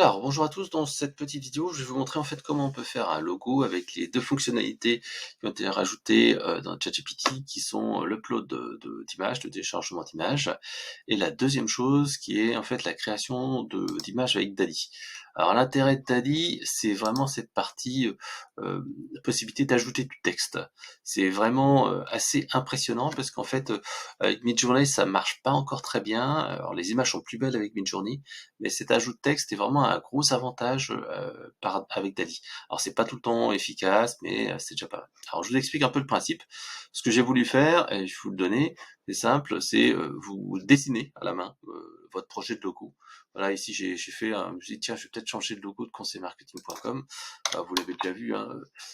Alors, bonjour à tous. Dans cette petite vidéo, je vais vous montrer en fait comment on peut faire un logo avec les deux fonctionnalités qui ont été rajoutées dans ChatGPT, qui sont l'upload d'images, le téléchargement d'images, et la deuxième chose qui est en fait la création d'images avec DALL-E. Alors l'intérêt de DALL-E, c'est vraiment cette partie, la possibilité d'ajouter du texte. C'est vraiment assez impressionnant parce qu'en fait, avec Midjourney, ça marche pas encore très bien. Alors les images sont plus belles avec Midjourney, mais cet ajout de texte est vraiment un gros avantage avec DALL-E. Alors c'est pas tout le temps efficace, mais c'est déjà pas mal. Alors je vous explique un peu le principe. Ce que j'ai voulu faire, et je vais vous le donner, c'est simple, c'est vous dessinez à la main votre projet de logo. Voilà, ici j'ai fait je me suis dit, tiens, je vais peut-être changer de logo de conseilmarketing.com. Vous l'avez déjà vu, hein,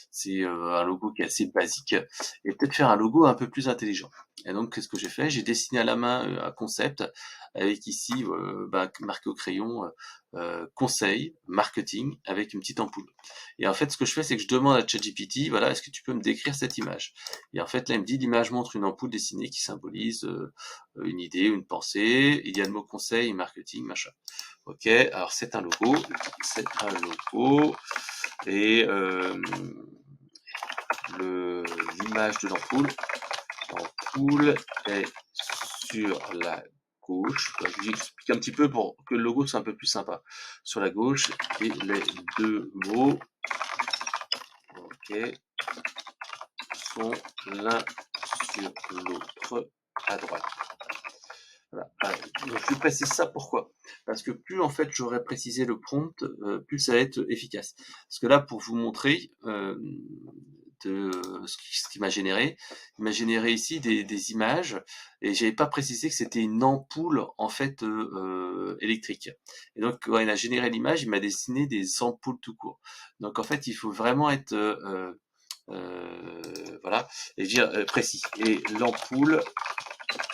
c'est un logo qui est assez basique, et peut-être faire un logo un peu plus intelligent. Et donc, qu'est-ce que j'ai fait? J'ai dessiné à la main un concept avec ici marqué au crayon conseil marketing avec une petite ampoule. Et en fait, ce que je fais, c'est que je demande à ChatGPT, voilà, est-ce que tu peux me décrire cette image? Et en fait, là, il me dit, l'image montre une ampoule dessinée qui symbolise une idée, une pensée. Il y a le mot conseil, marketing, machin. Ok, alors c'est un logo, et l'image de l'ampoule est sur la gauche. Je vous explique un petit peu pour que le logo soit un peu plus sympa. Sur la gauche, et les deux mots, ok, sont l'un sur l'autre à droite. Voilà. Donc je précise ça pourquoi? Parce que plus en fait j'aurais précisé le prompt, plus ça va être efficace. Parce que là, pour vous montrer ce qui m'a généré, il m'a généré ici des images, et j'avais pas précisé que c'était une ampoule en fait électrique. Et donc quand il a généré l'image, il m'a dessiné des ampoules tout court. Donc en fait, il faut vraiment être voilà, et dire précis. Et l'ampoule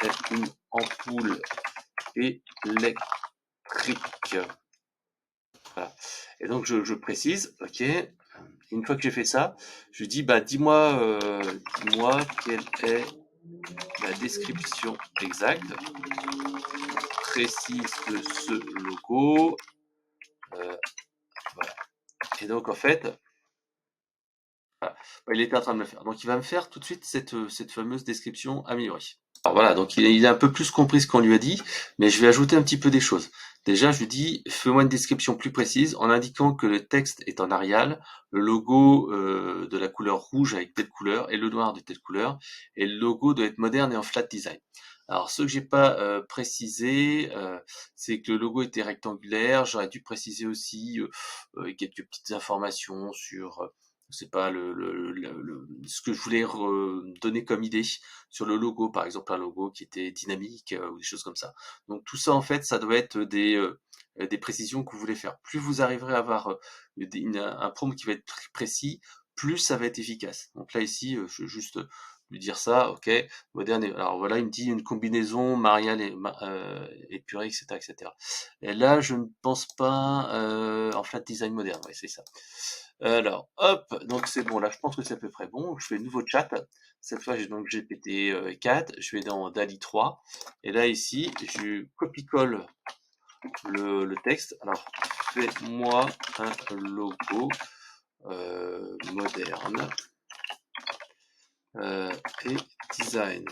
est une ampoule électrique. Voilà. Et donc je précise, ok. Une fois que j'ai fait ça, je dis dis-moi quelle est la description exacte, précise de ce logo. Voilà. Et donc en fait, voilà, il était en train de me le faire. Donc il va me faire tout de suite cette fameuse description améliorée. Alors voilà, donc il a un peu plus compris ce qu'on lui a dit, mais je vais ajouter un petit peu des choses. Déjà, je lui dis, fais-moi une description plus précise en indiquant que le texte est en Arial, le logo de la couleur rouge avec telle couleur et le noir de telle couleur, et le logo doit être moderne et en flat design. Alors, ce que j'ai pas précisé, c'est que le logo était rectangulaire. J'aurais dû préciser aussi quelques petites informations sur, c'est pas ce que je voulais donner comme idée sur le logo, par exemple un logo qui était dynamique ou des choses comme ça. Donc tout ça en fait, ça doit être des précisions que vous voulez faire. Plus vous arriverez à avoir un prompt qui va être précis, plus ça va être efficace. Donc là ici, je vais juste lui dire ça, ok, moderne. Alors voilà, il me dit une combinaison mariale épurée, etc., etc. Et là, je ne pense pas en flat design moderne. Ouais, c'est ça. Alors, hop, donc c'est bon, là je pense que c'est à peu près bon. Je fais nouveau chat. Cette fois, j'ai donc GPT-4, je vais dans DALL-E 3, et là ici, je copie-colle le texte. Alors, fais-moi un logo moderne et design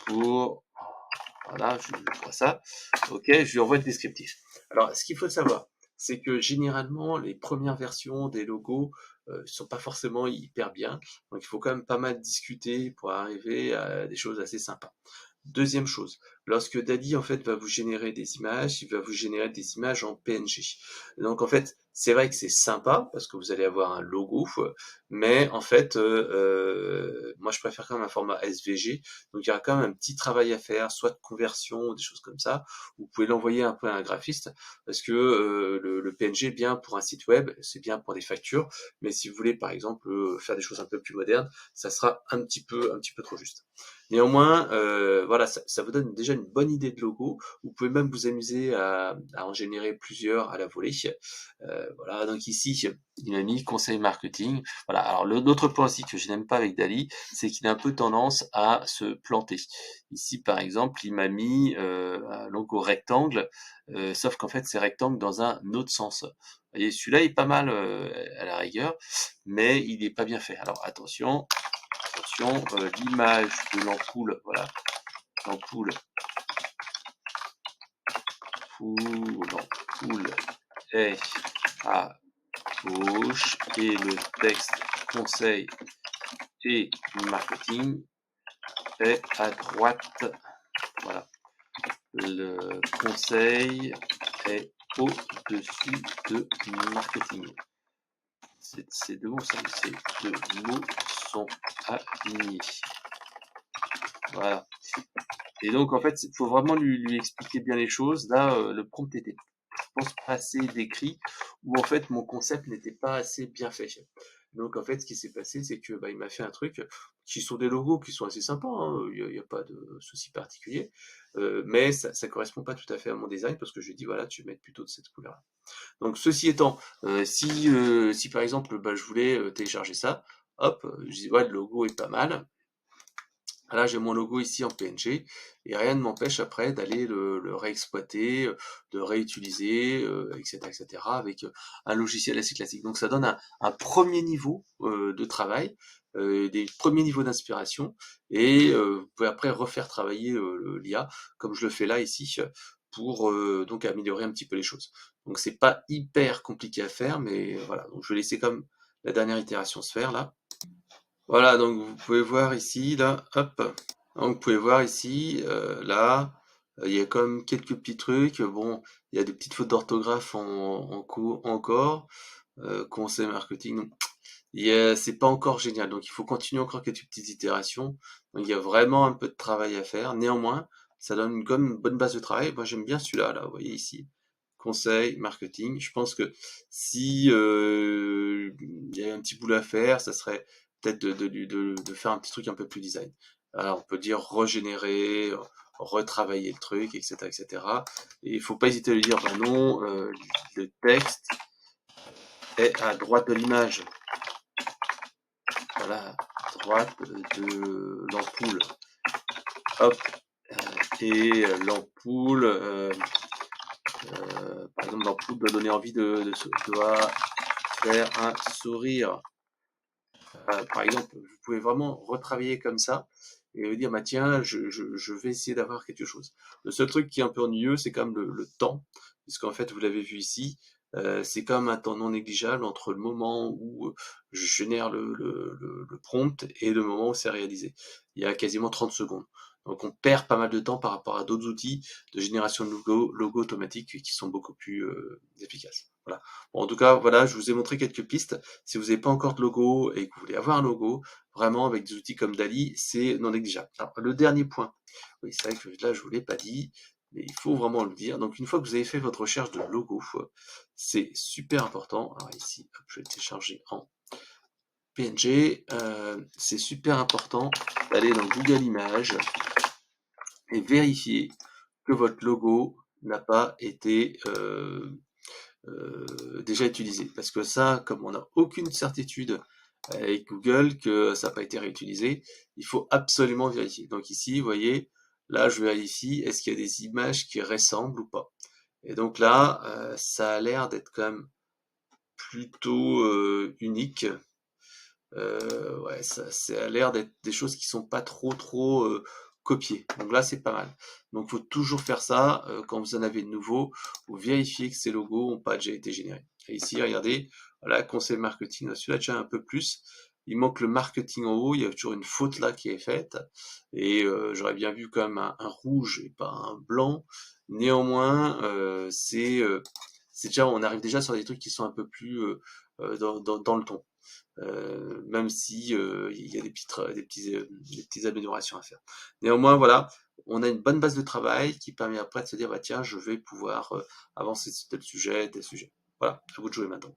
pour... Voilà, je lui envoie ça. Ok, je lui envoie le descriptif. Alors, ce qu'il faut savoir, c'est que généralement, les premières versions des logos sont pas forcément hyper bien. Donc, il faut quand même pas mal discuter pour arriver à des choses assez sympas. Deuxième chose, lorsque DALL-E en fait va vous générer des images, il va vous générer des images en PNG. Donc en fait, c'est vrai que c'est sympa parce que vous allez avoir un logo, mais en fait, moi je préfère quand même un format SVG. Donc il y aura quand même un petit travail à faire, soit de conversion ou des choses comme ça. Vous pouvez l'envoyer un peu à un graphiste parce que le PNG est bien pour un site web, c'est bien pour des factures, mais si vous voulez par exemple faire des choses un peu plus modernes, ça sera un petit peu trop juste. Néanmoins, voilà, ça vous donne déjà une bonne idée de logo. Vous pouvez même vous amuser à en générer plusieurs à la volée. Voilà, donc ici, il m'a mis conseil marketing. Voilà, alors l'autre point aussi que je n'aime pas avec Dall-E, c'est qu'il a un peu tendance à se planter. Ici, par exemple, il m'a mis un logo rectangle, sauf qu'en fait, c'est rectangle dans un autre sens. Vous voyez, celui-là est pas mal à la rigueur, mais il n'est pas bien fait. Alors attention, l'image de l'ampoule, voilà, l'ampoule, l'ampoule est à gauche et le texte conseil et marketing est à droite. Voilà. Le conseil est au-dessus de marketing. Ces deux mots sont alignés. Voilà. Et donc, en fait, il faut vraiment lui expliquer bien les choses. Là, le prompt était, je pense, pas assez décrit, ou en fait, mon concept n'était pas assez bien fait. Donc, en fait, ce qui s'est passé, c'est que il m'a fait un truc qui sont des logos qui sont assez sympas, hein, il n'y a pas de souci particulier, mais ça correspond pas tout à fait à mon design, parce que je lui ai dit, voilà, tu vas mettre plutôt de cette couleur-là. Donc, ceci étant, si par exemple, je voulais télécharger ça, hop, je dis, ouais, le logo est pas mal. Là, j'ai mon logo ici en PNG et rien ne m'empêche après d'aller le réexploiter, de réutiliser, etc., etc., avec un logiciel assez classique. Donc, ça donne un premier niveau de travail, des premiers niveaux d'inspiration, et vous pouvez après refaire travailler l'IA, comme je le fais là ici, pour donc améliorer un petit peu les choses. Donc, c'est pas hyper compliqué à faire, mais voilà. Donc, je vais laisser comme la dernière itération se faire là. Voilà, donc vous pouvez voir ici, là, hop. Donc vous pouvez voir ici, là, il y a quand même quelques petits trucs. Bon, il y a des petites fautes d'orthographe en cours encore. Conseil marketing, donc, c'est pas encore génial. Donc il faut continuer encore quelques petites itérations. Donc il y a vraiment un peu de travail à faire. Néanmoins, ça donne comme une bonne base de travail. Moi j'aime bien celui-là, là, vous voyez ici. Conseil marketing. Je pense que si il y a un petit boulot à faire, ça serait peut-être de faire un petit truc un peu plus design. Alors, on peut dire régénérer, retravailler le truc, etc., etc. Et il faut pas hésiter à lui dire, bah non, le texte est à droite de l'image. Voilà, à droite de l'ampoule. Hop. Et l'ampoule, par exemple, l'ampoule doit donner envie doit faire un sourire. Par exemple, vous pouvez vraiment retravailler comme ça et vous dire, bah tiens, je vais essayer d'avoir quelque chose. Le seul truc qui est un peu ennuyeux, c'est quand même le temps, puisqu'en fait, vous l'avez vu ici, c'est quand même un temps non négligeable entre le moment où je génère le prompt et le moment où c'est réalisé. Il y a quasiment 30 secondes. Donc on perd pas mal de temps par rapport à d'autres outils de génération de logo automatique qui sont beaucoup plus efficaces. Voilà. Bon, en tout cas, voilà, je vous ai montré quelques pistes. Si vous n'avez pas encore de logo et que vous voulez avoir un logo, vraiment avec des outils comme Dall-E, c'est non négligeable. Alors, le dernier point, oui, c'est vrai que là, je ne vous l'ai pas dit, mais il faut vraiment le dire. Donc, une fois que vous avez fait votre recherche de logo, c'est super important. Alors ici, hop, je vais télécharger en PNG. C'est super important d'aller dans Google Images et vérifier que votre logo n'a pas été déjà utilisé. Parce que ça, comme on n'a aucune certitude avec Google que ça n'a pas été réutilisé, il faut absolument vérifier. Donc ici, vous voyez, là je vérifie, est-ce qu'il y a des images qui ressemblent ou pas. Et donc là, ça a l'air d'être quand même plutôt unique. Ouais, ça a l'air d'être des choses qui sont pas trop copiées. Donc là, c'est pas mal. Donc, faut toujours faire ça quand vous en avez de nouveau. Vous vérifiez que ces logos n'ont pas déjà été générés. Et ici, regardez, voilà, conseil marketing. Celui-là, déjà un peu plus. Il manque le marketing en haut. Il y a toujours une faute là qui est faite. Et j'aurais bien vu quand même un rouge et pas un blanc. Néanmoins, c'est déjà, on arrive déjà sur des trucs qui sont un peu plus dans le ton. Même si il y a des petites améliorations à faire. Néanmoins, voilà, on a une bonne base de travail qui permet après de se dire, bah tiens, je vais pouvoir avancer sur tel sujet, tel sujet. Voilà, à vous de jouer maintenant.